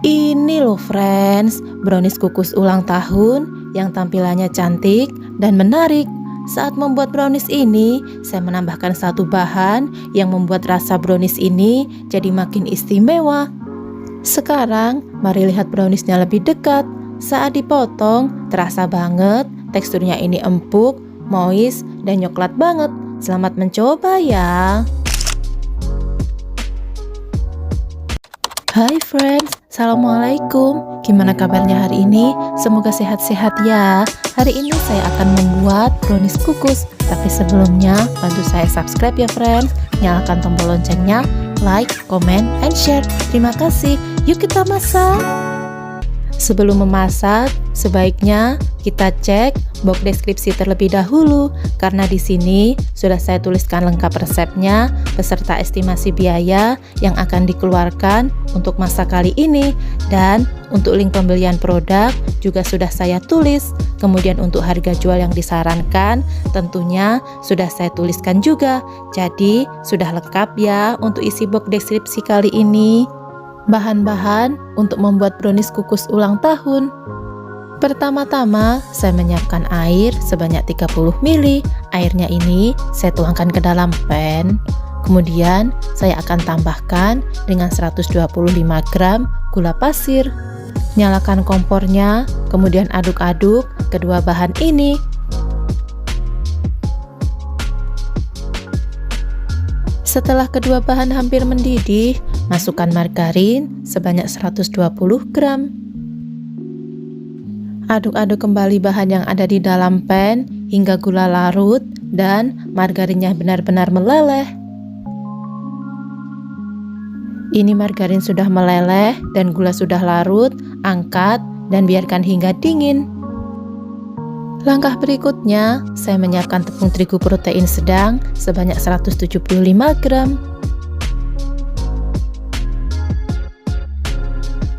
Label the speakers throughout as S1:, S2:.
S1: Ini loh friends, brownies kukus ulang tahun yang tampilannya cantik dan menarik. Saat membuat brownies ini, saya menambahkan satu bahan yang membuat rasa brownies ini jadi makin istimewa. Sekarang, mari lihat browniesnya lebih dekat. Saat dipotong, terasa banget, teksturnya ini empuk, moist, dan coklat banget. Selamat mencoba ya! Hai friends, Assalamualaikum. Gimana kabarnya hari ini? Semoga sehat-sehat ya. Hari ini saya akan membuat brownies kukus. Tapi sebelumnya, bantu saya subscribe ya friends. Nyalakan tombol loncengnya, like, comment, and share. Terima kasih. Yuk kita masak. Sebelum memasak, sebaiknya kita cek box deskripsi terlebih dahulu karena di sini sudah saya tuliskan lengkap resepnya beserta estimasi biaya yang akan dikeluarkan untuk masak kali ini, dan untuk link pembelian produk juga sudah saya tulis. Kemudian untuk harga jual yang disarankan tentunya sudah saya tuliskan juga. Jadi sudah lengkap ya untuk isi box deskripsi kali ini. Bahan-bahan untuk membuat brownies kukus ulang tahun. Pertama-tama, saya menyiapkan air sebanyak 30 ml. Airnya ini saya tuangkan ke dalam pan. Kemudian, saya akan tambahkan dengan 125 gram gula pasir. Nyalakan kompornya, kemudian aduk-aduk kedua bahan ini. Setelah kedua bahan hampir mendidih, masukkan margarin sebanyak 120 gram. Aduk-aduk kembali bahan yang ada di dalam pan hingga gula larut dan margarinnya benar-benar meleleh. Ini margarin sudah meleleh dan gula sudah larut, angkat dan biarkan hingga dingin. Langkah berikutnya, saya menyiapkan tepung terigu protein sedang sebanyak 175 gram.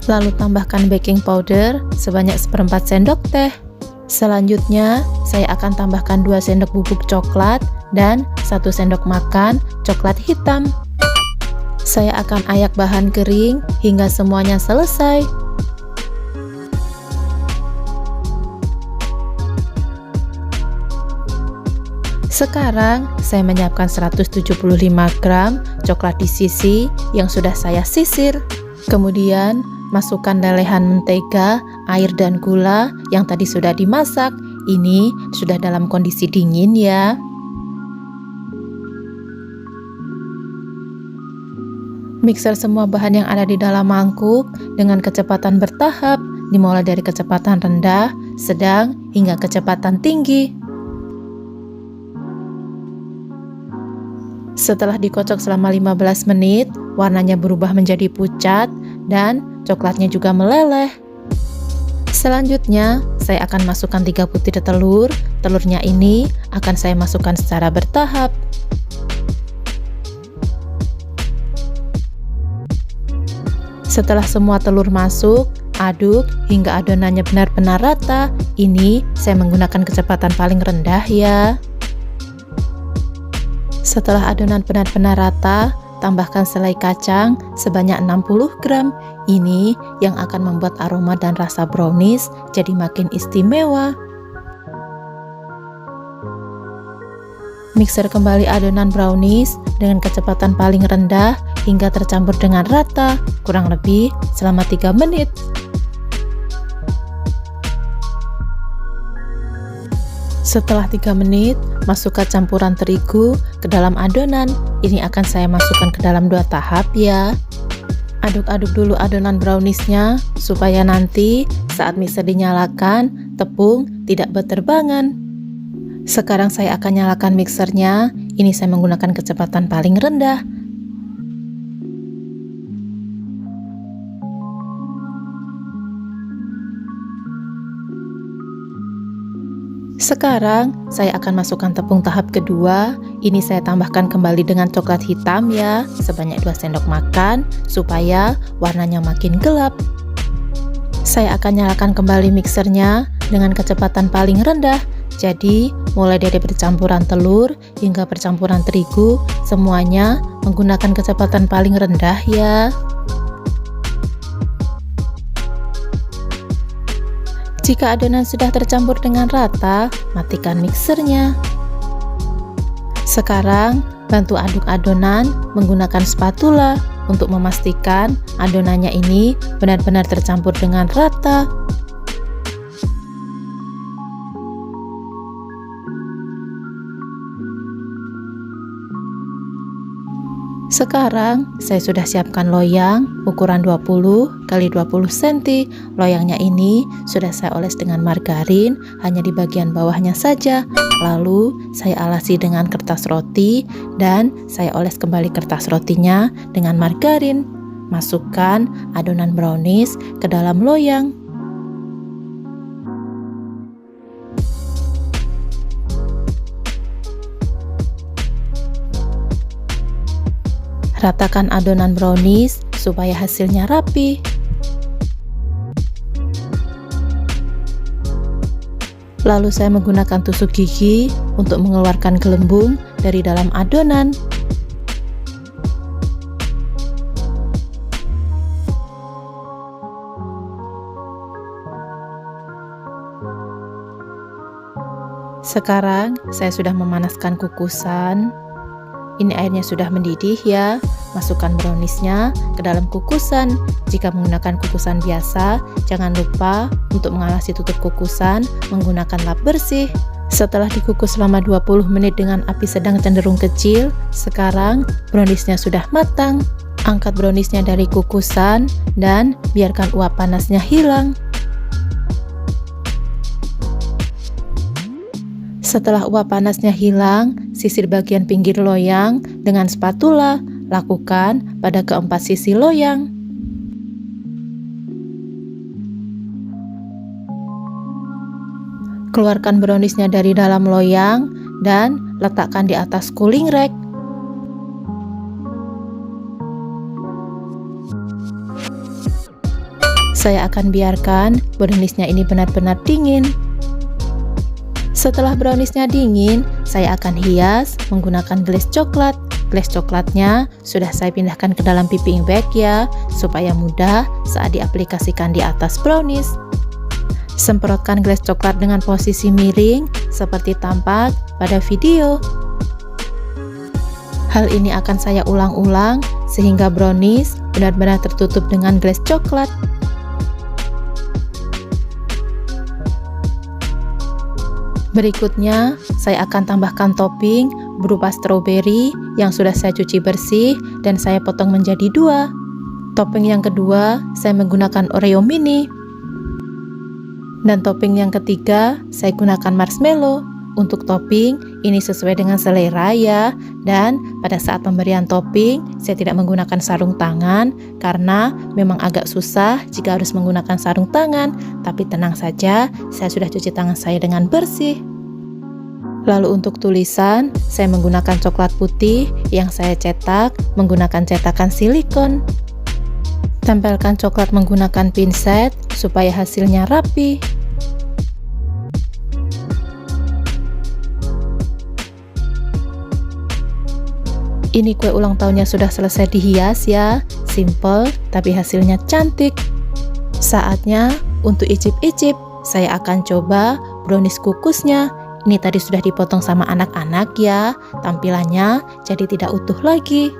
S1: Lalu tambahkan baking powder sebanyak 1/4 sendok teh. Selanjutnya, saya akan tambahkan 2 sendok bubuk coklat dan 1 sendok makan coklat hitam. Saya akan ayak bahan kering hingga semuanya selesai. Sekarang, saya menyiapkan 175 gram coklat di sisi yang sudah saya sisir. Kemudian, masukkan lelehan mentega, air dan gula yang tadi sudah dimasak. Ini sudah dalam kondisi dingin ya. Mixer semua bahan yang ada di dalam mangkuk dengan kecepatan bertahap, dimulai dari kecepatan rendah, sedang, hingga kecepatan tinggi. Setelah dikocok selama 15 menit, warnanya berubah menjadi pucat dan coklatnya juga meleleh. Selanjutnya, saya akan masukkan 3 butir telur. Telurnya ini akan saya masukkan secara bertahap. Setelah semua telur masuk, aduk hingga adonannya benar-benar rata. Ini saya menggunakan kecepatan paling rendah ya. Setelah adonan benar-benar rata, tambahkan selai kacang sebanyak 60 gram. Ini yang akan membuat aroma dan rasa brownies jadi makin istimewa. Mixer kembali adonan brownies dengan kecepatan paling rendah hingga tercampur dengan rata, kurang lebih selama 3 menit. Setelah 3 menit, masukkan campuran terigu ke dalam adonan. Ini akan saya masukkan ke dalam 2 tahap ya. Aduk-aduk dulu adonan browniesnya supaya nanti saat mixer dinyalakan, tepung tidak berterbangan. Sekarang saya akan nyalakan mixernya. Ini saya menggunakan kecepatan paling rendah. Sekarang, saya akan masukkan tepung tahap kedua. Ini saya tambahkan kembali dengan coklat hitam ya, sebanyak 2 sendok makan, supaya warnanya makin gelap. Saya akan nyalakan kembali mixernya dengan kecepatan paling rendah. Jadi, mulai dari percampuran telur hingga percampuran terigu, semuanya menggunakan kecepatan paling rendah ya. Jika adonan sudah tercampur dengan rata, matikan mixernya. Sekarang, bantu aduk adonan menggunakan spatula untuk memastikan adonannya ini benar-benar tercampur dengan rata. Sekarang saya sudah siapkan loyang ukuran 20 x 20 cm. Loyangnya ini sudah saya oles dengan margarin hanya di bagian bawahnya saja. Lalu saya alasi dengan kertas roti dan saya oles kembali kertas rotinya dengan margarin. Masukkan adonan brownies ke dalam loyang. Ratakan adonan brownies supaya hasilnya rapi. Lalu saya menggunakan tusuk gigi untuk mengeluarkan gelembung dari dalam adonan. Sekarang saya sudah memanaskan kukusan. Ini airnya sudah mendidih ya. Masukkan browniesnya ke dalam kukusan. Jika menggunakan kukusan biasa, jangan lupa untuk mengalasi tutup kukusan menggunakan lap bersih. Setelah dikukus selama 20 menit dengan api sedang cenderung kecil, sekarang browniesnya sudah matang. Angkat browniesnya dari kukusan dan biarkan uap panasnya hilang. Setelah uap panasnya hilang, sisir bagian pinggir loyang dengan spatula. Lakukan pada keempat sisi loyang. Keluarkan browniesnya dari dalam loyang dan letakkan di atas cooling rack. Saya akan biarkan browniesnya ini benar-benar dingin. Setelah browniesnya dingin, saya akan hias menggunakan glaze coklat. Glaze coklatnya sudah saya pindahkan ke dalam piping bag ya, supaya mudah saat diaplikasikan di atas brownies. Semprotkan glaze coklat dengan posisi miring seperti tampak pada video. Hal ini akan saya ulang-ulang sehingga brownies benar-benar tertutup dengan glaze coklat. Berikutnya, saya akan tambahkan topping berupa stroberi yang sudah saya cuci bersih dan saya potong menjadi 2. Topping yang kedua, saya menggunakan Oreo mini. Dan topping yang ketiga, saya gunakan marshmallow. Untuk topping, ini sesuai dengan selera ya. Dan pada saat pemberian topping, saya tidak menggunakan sarung tangan karena memang agak susah jika harus menggunakan sarung tangan. Tapi tenang saja, saya sudah cuci tangan saya dengan bersih. Lalu untuk tulisan, saya menggunakan coklat putih yang saya cetak menggunakan cetakan silikon. Tempelkan coklat menggunakan pinset supaya hasilnya rapi. Ini kue ulang tahunnya sudah selesai dihias ya. Simple tapi hasilnya cantik. Saatnya untuk icip-icip. Saya akan coba brownies kukusnya. Ini tadi sudah dipotong sama anak-anak ya. Tampilannya jadi tidak utuh lagi.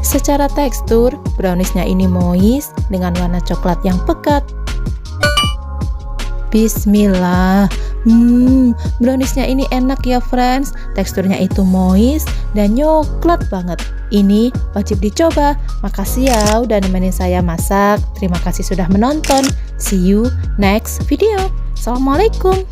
S1: Secara tekstur, browniesnya ini moist dengan warna coklat yang pekat. Bismillah. Browniesnya ini enak ya friends. Teksturnya itu moist dan coklat banget. Ini wajib dicoba. Makasih ya udah nemenin saya masak. Terima kasih sudah menonton. See you next video. Assalamualaikum.